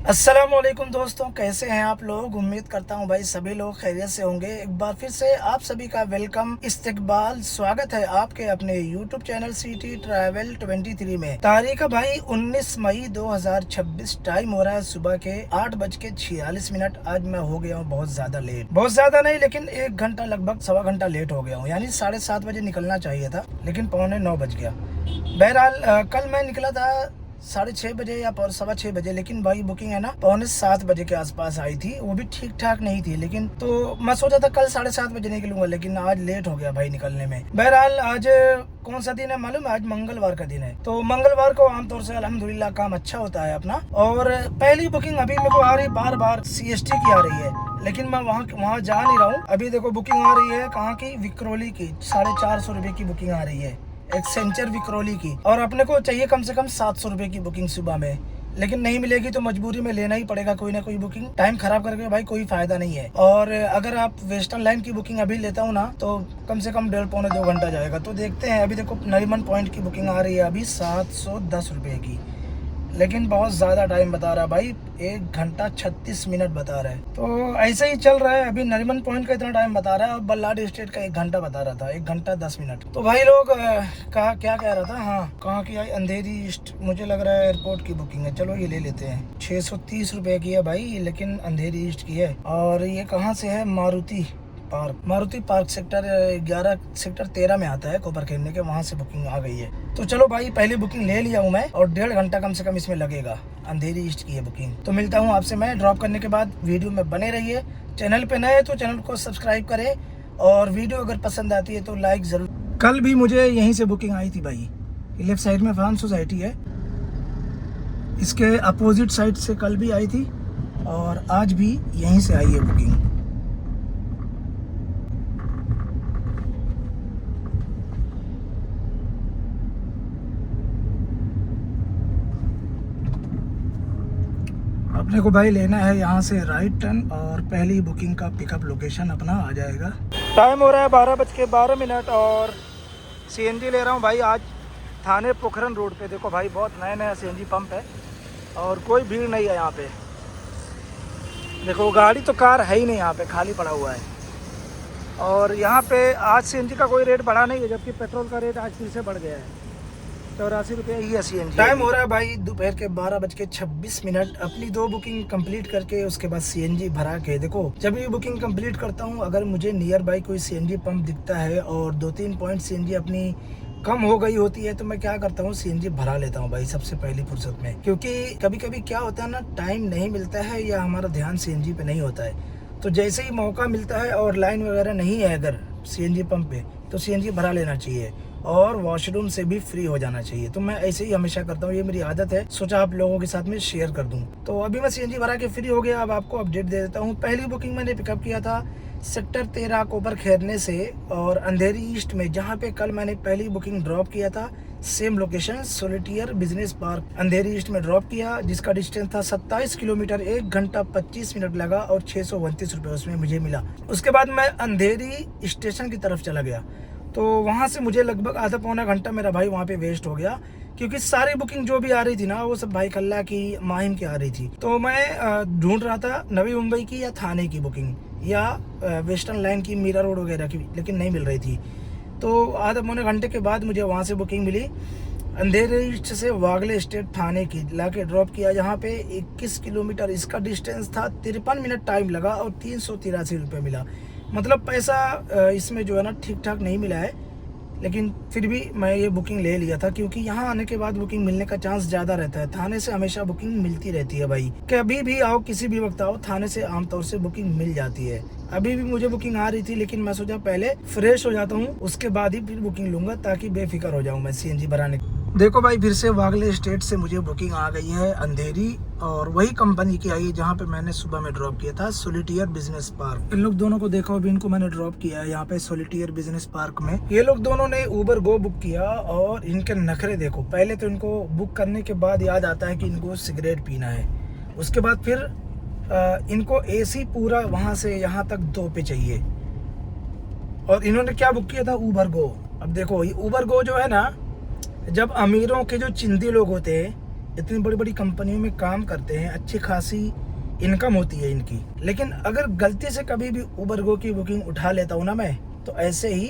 अस्सलामुअलैकुम दोस्तों, कैसे हैं आप लोग। उम्मीद करता हूं भाई सभी लोग खैरियत से होंगे। एक बार फिर से आप सभी का वेलकम, इस्तकबाल, स्वागत है आपके अपने यूट्यूब चैनल सिटी ट्रैवल 23 में। तारीख है भाई 19 मई 2026। टाइम हो रहा है सुबह के 8:46। आज मैं हो गया हूँ बहुत ज्यादा लेट, बहुत ज्यादा नहीं लेकिन 1 घंटा, लगभग सवा घंटा लेट हो गया हूँ। यानी 7:30 बजे निकलना चाहिए था लेकिन 8:45 बज गया। बहरहाल कल मैं निकला था 6:30 बजे या 6:15 बजे, लेकिन भाई बुकिंग है ना 6:45 बजे के आसपास आई थी। वो भी ठीक ठाक नहीं थी, लेकिन तो मैं सोचा था कल 7:30 बजे निकलूंगा, लेकिन आज लेट हो गया भाई निकलने में। बहरहाल आज कौन सा दिन है मालूम है? आज मंगलवार का दिन है। तो मंगलवार को आमतौर से अल्हम्दुलिल्लाह काम अच्छा होता है अपना। और पहली बुकिंग अभी मेरे को आ रही, बार बार CST की आ रही है, लेकिन मैं वहाँ जा नहीं रहा हूँ। अभी देखो बुकिंग आ रही है कहाँ की, विक्रोली की। 450 रुपए की बुकिंग आ रही है, एक्सेंचर विक्रोली की। और अपने को चाहिए कम से कम 700 रुपए की बुकिंग सुबह में, लेकिन नहीं मिलेगी तो मजबूरी में लेना ही पड़ेगा कोई ना कोई बुकिंग। टाइम खराब करके भाई कोई फायदा नहीं है। और अगर आप वेस्टर्न लाइन की बुकिंग अभी लेता हूँ ना तो कम से कम 1.5-2 घंटा जाएगा। तो देखते हैं। अभी देखो नरीमन पॉइंट की बुकिंग आ रही है अभी 710 रुपए की, लेकिन बहुत ज़्यादा टाइम बता रहा है भाई, 1 घंटा 36 मिनट बता रहा है। तो ऐसे ही चल रहा है। अभी नरीमन पॉइंट का इतना टाइम बता रहा है और बल्लाड स्टेट का 1 घंटा बता रहा था, 1 घंटा 10 मिनट। तो भाई लोग कहा क्या कह रहा था, हाँ कहाँ की आई, अंधेरी ईस्ट। मुझे लग रहा है एयरपोर्ट की बुकिंग है, चलो ये ले लेते हैं। 630 रुपए की है भाई, लेकिन अंधेरी ईस्ट की है। और ये कहाँ से है? मारुति पार्क सेक्टर 11, सेक्टर 13 में आता है, कोपर खेलने के वहाँ से बुकिंग आ गई है। तो चलो भाई पहली बुकिंग ले लिया हूँ मैं, और 1.5 घंटा कम से कम इसमें लगेगा। अंधेरी ईस्ट की है बुकिंग। तो मिलता हूँ आपसे मैं ड्रॉप करने के बाद। वीडियो में बने रहिए। चैनल पे नए तो चैनल को सब्सक्राइब करें, और वीडियो अगर पसंद आती है तो लाइक जरूर। कल भी मुझे यहीं से बुकिंग आई थी भाई। लेफ्ट साइड में फार्म सोसाइटी है, इसके अपोजिट साइड से कल भी आई थी, और आज भी यहीं से आई है बुकिंग। अपने को भाई लेना है यहाँ से राइट टर्न, और पहली बुकिंग का पिकअप लोकेशन अपना आ जाएगा। टाइम हो रहा है 12:12, और CNG ले रहा हूँ भाई आज थाने पोखरन रोड पे। देखो भाई बहुत नया नया CNG पंप है और कोई भीड़ नहीं है यहाँ पे। देखो गाड़ी तो कार है ही नहीं यहाँ पे, खाली पड़ा हुआ है। और यहाँ पे आज CNG का कोई रेट बढ़ा नहीं है, जबकि पेट्रोल का रेट आज फिर से बढ़ गया है। 84 रुपये ही है CNG। टाइम हो रहा है भाई दोपहर के 12:26। अपनी 2 बुकिंग कंप्लीट करके उसके बाद CNG भरा के, देखो जब भी बुकिंग कंप्लीट करता हूँ, अगर मुझे नियर बाई कोई CNG पंप दिखता है और 2-3 पॉइंट CNG अपनी कम हो गई होती है, तो मैं क्या करता हूँ, CNG भरा लेता हूँ भाई सबसे पहली फुर्सत में। क्योंकि कभी कभी क्या होता है ना, टाइम नहीं मिलता है या हमारा ध्यान CNG पे नहीं होता है, तो जैसे ही मौका मिलता है और लाइन वगैरह नहीं है अगर CNG पंप पे, तो CNG भरा लेना चाहिए और वॉशरूम से भी फ्री हो जाना चाहिए। तो मैं ऐसे ही हमेशा करता हूँ, ये मेरी आदत है, सोचा आप लोगों के साथ में शेयर कर दूं। तो अभी मैं CNG भरा के फ्री हो गया। अब आपको अपडेट दे देता हूँ। पहली बुकिंग मैंने पिकअप किया था सेक्टर 13 कोपर खैरने से, और अंधेरी ईस्ट में, जहाँ पे कल मैंने पहली बुकिंग ड्रॉप किया था। सेम लोकेशन सोलिटियर बिजनेस पार्क अंधेरी ईस्ट में ड्रॉप किया, जिसका डिस्टेंस था 27 किलोमीटर। 1 घंटा 25 मिनट लगा और 629 रुपये उसमें मुझे मिला। उसके बाद मैं अंधेरी स्टेशन की तरफ चला गया, तो वहाँ से मुझे लगभग आधा पौना घंटा मेरा भाई वहाँ पे वेस्ट हो गया, क्योंकि सारी बुकिंग जो भी आ रही थी ना, वो सब भाई कल्ला की, माहिम की आ रही थी। तो मैं ढूंढ रहा था नवी मुंबई की या थाने की बुकिंग, या वेस्टर्न लाइन की, मीरा रोड वगैरह की, लेकिन नहीं मिल रही थी। तो आधा पौने घंटे के बाद मुझे वहाँ से बुकिंग मिली, अंधेरी ईस्ट से वागले स्टेट थाने की, लाके ड्रॉप किया। यहाँ पे 21 किलोमीटर इसका डिस्टेंस था, 53 मिनट टाइम लगा और 383 रुपये मिला। मतलब पैसा इसमें जो है ना ठीक ठाक नहीं मिला है, लेकिन फिर भी मैं ये बुकिंग ले लिया था, क्योंकि यहाँ आने के बाद बुकिंग मिलने का चांस ज़्यादा रहता है। थाने से हमेशा बुकिंग मिलती रहती है भाई, कभी भी आओ, किसी भी वक्त आओ, थाने से आमतौर से बुकिंग मिल जाती है। अभी भी मुझे बुकिंग आ रही थी, लेकिन मैं सोचा पहले फ्रेश हो जाता हूँ, उसके बाद ही फिर बुकिंग लूंगा, ताकि बेफिक्र हो जाऊँ मैं CNG भराने। देखो भाई फिर से वागले स्टेट से मुझे बुकिंग आ गई है अंधेरी, और वही कंपनी की आई है जहाँ पे मैंने सुबह में ड्रॉप किया था, सोलिटियर बिजनेस पार्क। इन लोग दोनों को देखो, अभी इनको मैंने ड्रॉप किया है यहाँ पे सोलिटियर बिजनेस पार्क में। ये लोग दोनों ने उबर गो बुक किया, और इनके नखरे देखो। पहले तो इनको बुक करने के बाद याद आता है कि इनको सिगरेट पीना है, उसके बाद फिर इनको AC पूरा वहाँ से यहाँ तक 2 पे चाहिए। और इन्होंने क्या बुक किया था? उबर गो। अब देखो ये उबर गो जो है ना, जब अमीरों के जो चिंदी लोग होते हैं, इतनी बड़ी बड़ी कंपनियों में काम करते हैं, अच्छी खासी इनकम होती है इनकी, लेकिन अगर गलती से कभी भी उबर गो की बुकिंग उठा लेता हूँ ना मैं, तो ऐसे ही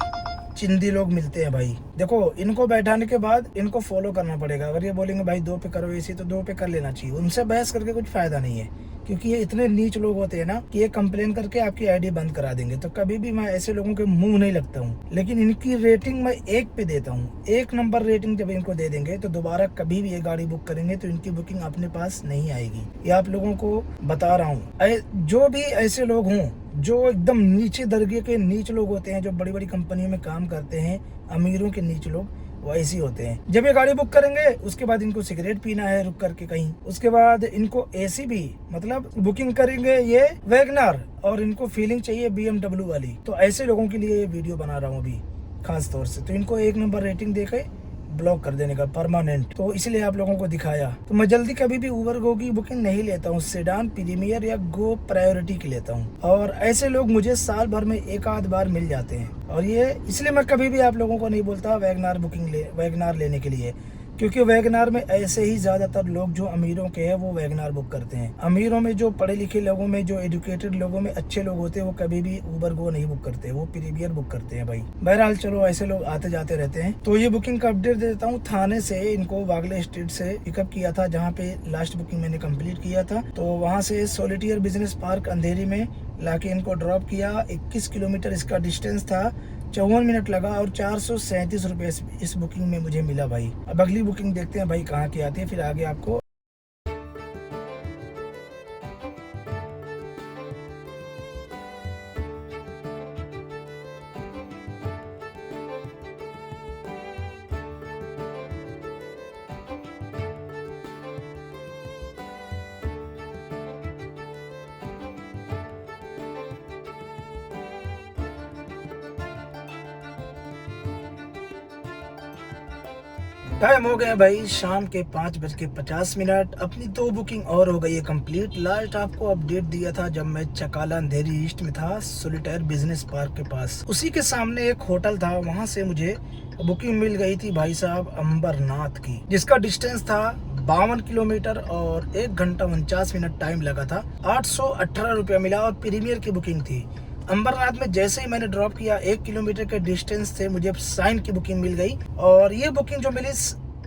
चिंदी लोग मिलते हैं भाई। देखो, इनको बैठाने के बाद इनको फॉलो करना पड़ेगा। अगर ये बोलेंगे भाई 2 पे करो एसी, तो 2 पे कर लेना चाहिए। उनसे बहस करके कुछ फायदा नहीं है, क्योंकि ये इतने नीच लोग होते हैं ना कि ये कंप्लेन करके आपकी आईडी बंद करा देंगे। तो कभी भी मैं ऐसे लोगों के मुंह नहीं लगता हूँ, लेकिन इनकी रेटिंग मैं 1 पे देता हूँ। 1 नंबर रेटिंग जब इनको दे देंगे तो दोबारा कभी भी ये गाड़ी बुक करेंगे तो इनकी बुकिंग अपने पास नहीं आएगी। ये आप लोगों को बता रहा हूँ। जो भी ऐसे लोग हों जो एकदम नीचे दर्जे के नीच लोग होते हैं, जो बड़ी बड़ी कंपनियों में काम करते हैं, अमीरों के नीच लोग, वो ऐसे ही होते हैं। जब ये गाड़ी बुक करेंगे उसके बाद इनको सिगरेट पीना है रुक करके कहीं, उसके बाद इनको एसी भी, मतलब बुकिंग करेंगे ये वैगनर, और इनको फीलिंग चाहिए BMW वाली। तो ऐसे लोगों के लिए ये वीडियो बना रहा हूँ अभी खास तौर से। तो इनको 1 नंबर रेटिंग देके ब्लॉक कर देने का परमानेंट, तो इसलिए आप लोगों को दिखाया। तो मैं जल्दी कभी भी उबर गो की बुकिंग नहीं लेता हूँ, सेडान, प्रीमियर या गो प्रायोरिटी की लेता हूँ। और ऐसे लोग मुझे साल भर में 1 आध बार मिल जाते हैं, और ये इसलिए मैं कभी भी आप लोगों को नहीं बोलता वैगनार लेने के लिए, क्योंकि वैगनार में ऐसे ही ज्यादातर लोग जो अमीरों के हैं वो वैगनार बुक करते हैं। अमीरों में, जो पढ़े लिखे लोगों में, जो एजुकेटेड लोगों में अच्छे लोग होते हैं, वो कभी भी उबर गो नहीं बुक करते, वो प्रीमियर बुक करते हैं भाई। बहरहाल चलो, ऐसे लोग आते जाते रहते हैं। तो ये बुकिंग का अपडेट दे देता हूँ। थाने से इनको वागले स्ट्रीट से पिकअप किया था, जहाँ पे लास्ट बुकिंग मैंने कम्प्लीट किया था। तो वहाँ से सोलिटियर बिजनेस पार्क अंधेरी में लाके इनको ड्रॉप किया। 21 किलोमीटर इसका डिस्टेंस था, 54 मिनट लगा, और 437 रुपये इस बुकिंग में मुझे मिला भाई। अब अगली बुकिंग देखते हैं भाई कहाँ की आती है, फिर आगे आपको। टाइम हो गया भाई शाम के 5:50। अपनी 2 बुकिंग और हो गई है कंप्लीट। लास्ट आपको अपडेट दिया था जब मैं चकाला अंधेरी ईस्ट में था, सोलिटायर बिजनेस पार्क के पास। उसी के सामने एक होटल था, वहां से मुझे बुकिंग मिल गई थी भाई साहब अंबरनाथ की, जिसका डिस्टेंस था 52 किलोमीटर और 1 घंटा 49 मिनट टाइम लगा था। 818 रुपया मिला, और प्रीमियर की बुकिंग थी। अंबरनाथ में जैसे ही मैंने ड्रॉप किया, 1 किलोमीटर के डिस्टेंस से मुझे साइन की बुकिंग मिल गई। और ये बुकिंग जो मिली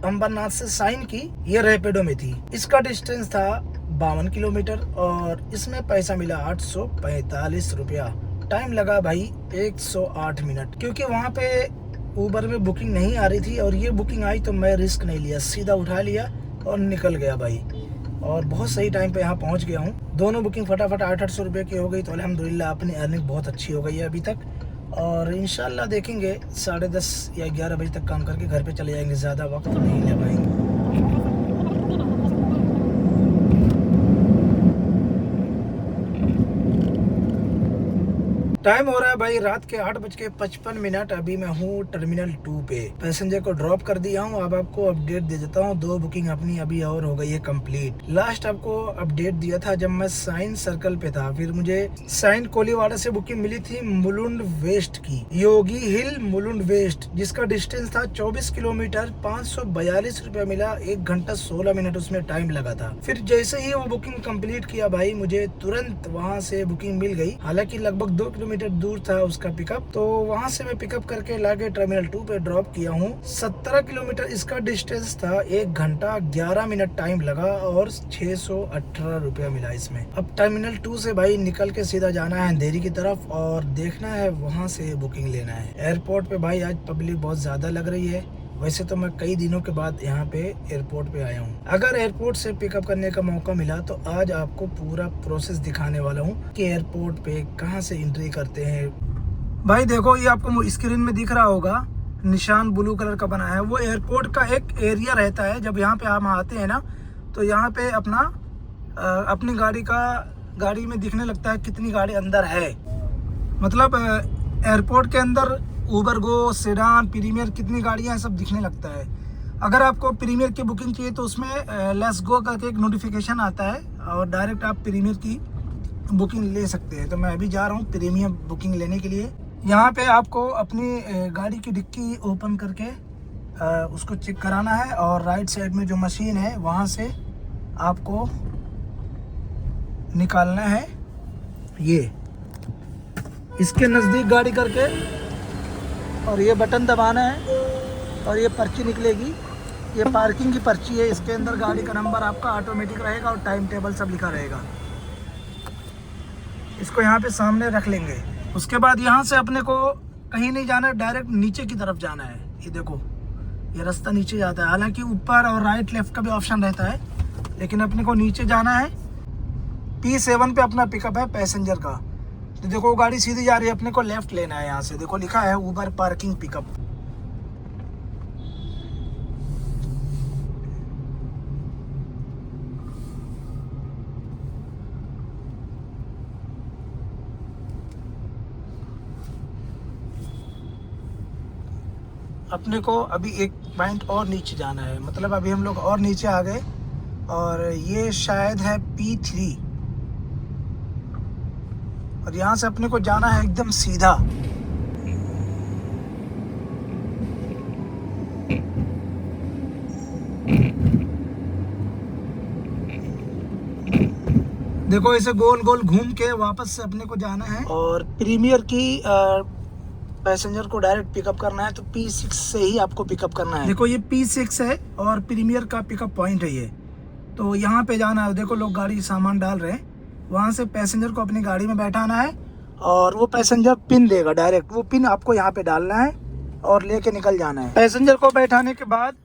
अंबरनाथ से साइन की, ये रैपिडो में थी। इसका डिस्टेंस था 52 किलोमीटर और इसमें पैसा मिला 845 रुपया। टाइम लगा भाई 108 मिनट, क्योंकि वहाँ पे उबर में बुकिंग नहीं आ रही थी, और ये बुकिंग आई तो मैं रिस्क नहीं लिया, सीधा उठा लिया और निकल गया भाई। और बहुत सही टाइम पे यहाँ पहुँच गया हूँ। दोनों बुकिंग फटाफट 800 रुपये की हो गई, तो अल्हम्दुलिल्लाह अपनी अर्निंग बहुत अच्छी हो गई है अभी तक। और इंशाल्लाह देखेंगे 10:30 या 11 बजे तक काम करके घर पे चले जाएंगे, ज़्यादा वक्त नहीं ले पाएंगे। टाइम हो रहा है भाई रात के 8:55। अभी मैं हूँ टर्मिनल 2 पे, पैसेंजर को ड्रॉप कर दिया हूँ। अब आपको अपडेट दे देता हूँ, 2 बुकिंग अपनी अभी और हो गई है कंप्लीट। लास्ट आपको अपडेट दिया था जब मैं साइन सर्कल पे था, फिर मुझे साइन कोलीवाड़ा से बुकिंग मिली थी मुलुंड वेस्ट की, योगी हिल मुलुंड वेस्ट, जिसका डिस्टेंस था 24 किलोमीटर, 542 रुपया मिला। 1 घंटा 16 मिनट उसमें टाइम लगा था। फिर जैसे ही वो बुकिंग कंप्लीट किया भाई, मुझे तुरंत वहाँ से बुकिंग मिल गई। हालांकि लगभग 2 किलोमीटर दूर था उसका पिकअप, तो वहां से मैं पिकअप करके लाके टर्मिनल 2 पे ड्रॉप किया हूँ। 17 किलोमीटर इसका डिस्टेंस था, 1 घंटा 11 मिनट टाइम लगा और 618 रुपया मिला इसमें। अब टर्मिनल 2 से भाई निकल के सीधा जाना है अंधेरी की तरफ और देखना है वहां से बुकिंग लेना है। एयरपोर्ट पे भाई आज पब्लिक बहुत ज्यादा लग रही है। वैसे तो मैं कई दिनों के बाद यहाँ पे एयरपोर्ट पे आया हूँ। अगर एयरपोर्ट से पिकअप करने का मौका मिला तो आज आपको पूरा प्रोसेस दिखाने वाला हूँ कि एयरपोर्ट पे कहाँ से एंट्री करते हैं। भाई देखो, ये आपको स्क्रीन में दिख रहा होगा, निशान ब्लू कलर का बना है, वो एयरपोर्ट का एक एरिया रहता है। जब यहाँ पे हम आते हैं ना, तो यहाँ पे अपनी गाड़ी में दिखने लगता है कितनी गाड़ी अंदर है। मतलब एयरपोर्ट के अंदर उबर गो, सेडान, प्रीमियर, कितनी गाड़ियां हैं सब दिखने लगता है। अगर आपको प्रीमियर की बुकिंग चाहिए तो उसमें लेट्स गो करके एक नोटिफिकेशन आता है और डायरेक्ट आप प्रीमियर की बुकिंग ले सकते हैं। तो मैं अभी जा रहा हूँ प्रीमियर बुकिंग लेने के लिए। यहाँ पे आपको अपनी गाड़ी की डिक्की ओपन करके उसको चेक कराना है और राइट साइड में जो मशीन है वहाँ से आपको निकालना है। ये इसके नज़दीक गाड़ी करके और ये बटन दबाना है और ये पर्ची निकलेगी। ये पार्किंग की पर्ची है, इसके अंदर गाड़ी का नंबर आपका ऑटोमेटिक रहेगा और टाइम टेबल सब लिखा रहेगा। इसको यहाँ पे सामने रख लेंगे। उसके बाद यहाँ से अपने को कहीं नहीं जाना है, डायरेक्ट नीचे की तरफ जाना है। ये देखो ये रास्ता नीचे जाता है, हालांकि ऊपर और राइट लेफ्ट का भी ऑप्शन रहता है, लेकिन अपने को नीचे जाना है। P7 पे अपना पिकअप है पैसेंजर का। तो देखो वो गाड़ी सीधी जा रही है, अपने को लेफ्ट लेना है। यहाँ से देखो लिखा है उबर पार्किंग पिकअप। अपने को अभी एक पॉइंट और नीचे जाना है, मतलब अभी हम लोग और नीचे आ गए और ये शायद है P3 और यहाँ से अपने को जाना है एकदम सीधा। देखो इसे गोल गोल घूम के वापस से अपने को जाना है और प्रीमियर की पैसेंजर को डायरेक्ट पिकअप करना है। तो P6 से ही आपको पिकअप करना है। देखो ये P6 है और प्रीमियर का पिकअप पॉइंट है ये। तो यहाँ पे जाना है। देखो लोग गाड़ी सामान डाल रहे हैं, वहाँ से पैसेंजर को अपनी गाड़ी में बैठाना है और वो पैसेंजर पिन देगा डायरेक्ट। वो पिन आपको यहाँ पे डालना है और लेके निकल जाना है। पैसेंजर को बैठाने के बाद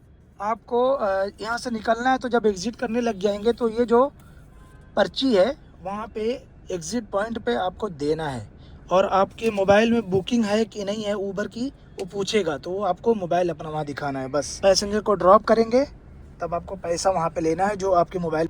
आपको यहाँ से निकलना है। तो जब एग्जिट करने लग जाएंगे तो ये जो पर्ची है वहाँ पे एग्जिट पॉइंट पे आपको देना है और आपके मोबाइल में बुकिंग है कि नहीं है ऊबर की वो पूछेगा, तो आपको मोबाइल अपना वहाँ दिखाना है। बस पैसेंजर को ड्रॉप करेंगे तब आपको पैसा वहाँ पे लेना है जो आपके मोबाइल।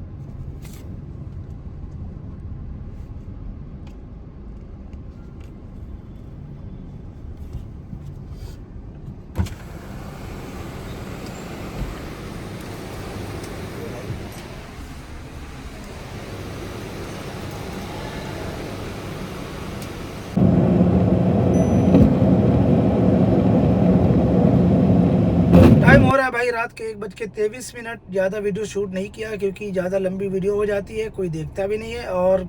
टाइम हो रहा है भाई रात के 1:23। ज़्यादा वीडियो शूट नहीं किया क्योंकि ज़्यादा लंबी वीडियो हो जाती है, कोई देखता भी नहीं है और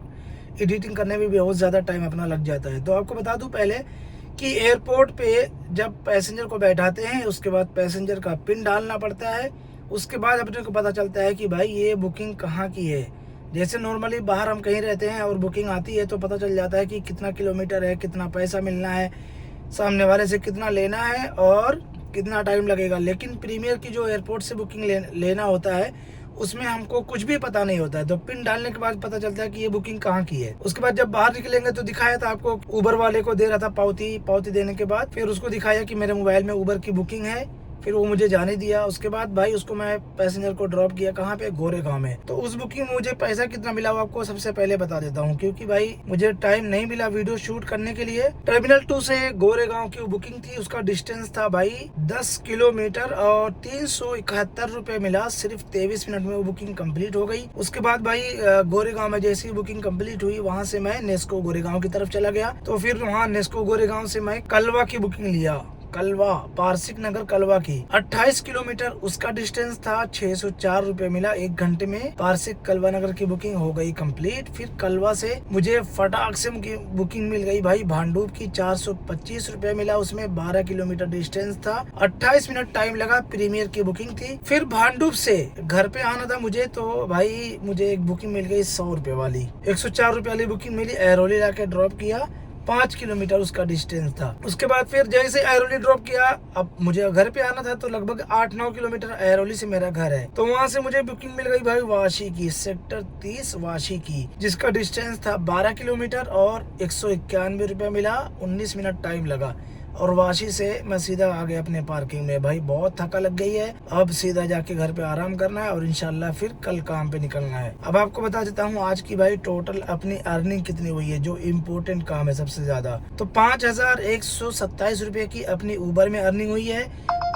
एडिटिंग करने में भी बहुत ज़्यादा टाइम अपना लग जाता है। तो आपको बता दूं पहले कि एयरपोर्ट पे जब पैसेंजर को बैठाते हैं उसके बाद पैसेंजर का पिन डालना पड़ता है। उसके बाद अपने को पता चलता है कि भाई ये बुकिंग कहाँ की है। जैसे नॉर्मली बाहर हम कहीं रहते हैं और बुकिंग आती है तो पता चल जाता है कि कितना किलोमीटर है, कितना पैसा मिलना है, सामने वाले से कितना लेना है और कितना टाइम लगेगा। लेकिन प्रीमियर की जो एयरपोर्ट से बुकिंग लेना होता है उसमें हमको कुछ भी पता नहीं होता है। तो पिन डालने के बाद पता चलता है कि ये बुकिंग कहाँ की है। उसके बाद जब बाहर निकलेंगे तो दिखाया था आपको, उबर वाले को दे रहा था पावती देने के बाद फिर उसको दिखाया कि मेरे मोबाइल में उबर की बुकिंग है। फिर वो मुझे जाने दिया। उसके बाद भाई उसको मैं पैसेंजर को ड्रॉप किया कहाँ पे, गोरेगांव में। तो उस बुकिंग में मुझे पैसा कितना मिला वो आपको सबसे पहले बता देता हूँ, क्योंकि भाई मुझे टाइम नहीं मिला वीडियो शूट करने के लिए। टर्मिनल 2 से गोरेगांव की बुकिंग थी, उसका डिस्टेंस था भाई 10 किलोमीटर और 371 रुपए मिला। सिर्फ 23 मिनट में वो बुकिंग कंप्लीट हो गई। उसके बाद भाई गोरेगांव में जैसी बुकिंग कंप्लीट हुई वहाँ से मैं नेस्को गोरेगांव की तरफ चला गया। तो फिर वहाँ नेस्को गोरेगांव से मैं कलवा की बुकिंग लिया, कलवा पारसिक नगर कलवा की 28 किलोमीटर उसका डिस्टेंस था। 604 रुपए मिला 1 घंटे में। पारसिक कलवा नगर की बुकिंग हो गई कंप्लीट। फिर कलवा से मुझे फटाक से बुकिंग मिल गई भाई भांडूप की 425 रुपए मिला, उसमें 12 किलोमीटर डिस्टेंस था। 28 मिनट टाइम लगा, प्रीमियर की बुकिंग थी। फिर भांडूप से घर पे आना था मुझे, तो भाई मुझे एक बुकिंग मिल गई 100 रुपए वाली, 104 रुपए वाली बुकिंग मिली। एरोली लाके ड्रॉप किया, 5 किलोमीटर उसका डिस्टेंस था। उसके बाद फिर जैसे एरोली ड्रॉप किया, अब मुझे घर पे आना था तो लगभग 8-9 किलोमीटर एरोली से मेरा घर है। तो वहां से मुझे बुकिंग मिल गई भाई वाशी की, सेक्टर 30 वाशी की, जिसका डिस्टेंस था 12 किलोमीटर और 191 रुपए मिला। 19 मिनट टाइम लगा और वाशी से मैं सीधा आ गया अपने पार्किंग में। भाई बहुत थका लग गई है, अब सीधा जाके घर पे आराम करना है और इंशाल्लाह फिर कल काम पे निकलना है। अब आपको बता देता हूँ आज की भाई टोटल अपनी अर्निंग कितनी हुई है, जो इम्पोर्टेंट काम है सबसे ज्यादा। तो 5127 रुपए की अपनी उबर में अर्निंग हुई है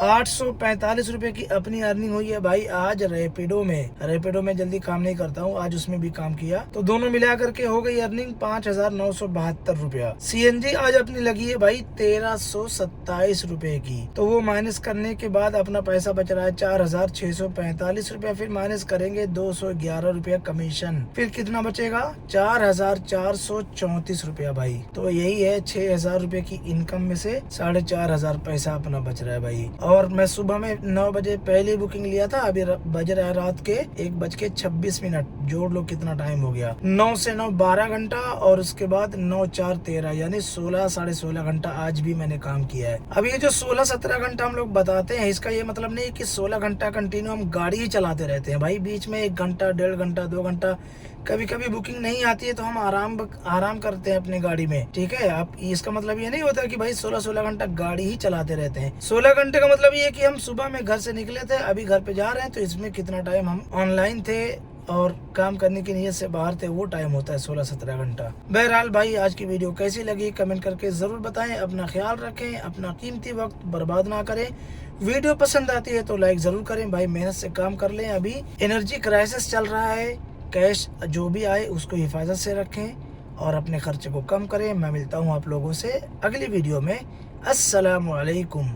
845 रुपए की अपनी अर्निंग हुई है भाई आज रैपिडो में जल्दी काम नहीं करता हूँ, आज उसमें भी काम किया, तो दोनों मिला करके हो गई अर्निंग 5,972 रुपया। सीएनजी आज अपनी लगी है भाई 1,327 रुपए की, तो वो माइनस करने के बाद अपना पैसा बच रहा है 4,645 रुपया। फिर माइनस करेंगे 211 रुपया कमीशन, फिर कितना बचेगा 4,434 रुपया भाई। तो यही है 6,000 रुपए की इनकम में से 4,500 पैसा अपना बच रहा है भाई। और मैं सुबह में 9 बजे पहली बुकिंग लिया था, अभी बज रहा है रात के 1:26, जोड़ लो कितना टाइम हो गया। 9 से 9 12 घंटा, और उसके बाद 9 4 13 यानी 16 साढ़े 16 घंटा आज भी मैंने काम किया है। अब ये जो 16-17 घंटा हम लोग बताते हैं, इसका ये मतलब नहीं कि 16 घंटा कंटिन्यू हम गाड़ी ही चलाते रहते हैं भाई। बीच में 1 घंटा 1.5 घंटा 2 घंटा कभी कभी बुकिंग नहीं आती है तो हम आराम करते हैं अपने गाड़ी में, ठीक है। आप इसका मतलब ये नहीं होता कि भाई 16 घंटा गाड़ी ही चलाते रहते हैं। 16 घंटे का मतलब ये है कि हम सुबह में घर से निकले थे, अभी घर पे जा रहे हैं, तो इसमें कितना टाइम हम ऑनलाइन थे और काम करने की नीयत से बाहर थे, वो टाइम होता है 16-17 घंटा। बहरहाल भाई आज की वीडियो कैसी लगी कमेंट करके जरूर बताएं। अपना ख्याल रखें, अपना कीमती वक्त बर्बाद ना करें। वीडियो पसंद आती है तो लाइक जरूर करें भाई, मेहनत से काम कर लें। अभी एनर्जी क्राइसिस चल रहा है, कैश जो भी आए उसको हिफाजत से रखें और अपने खर्चे को कम करें। मैं मिलता हूँ आप लोगों से अगली वीडियो में। अस्सलाम वालेकुम।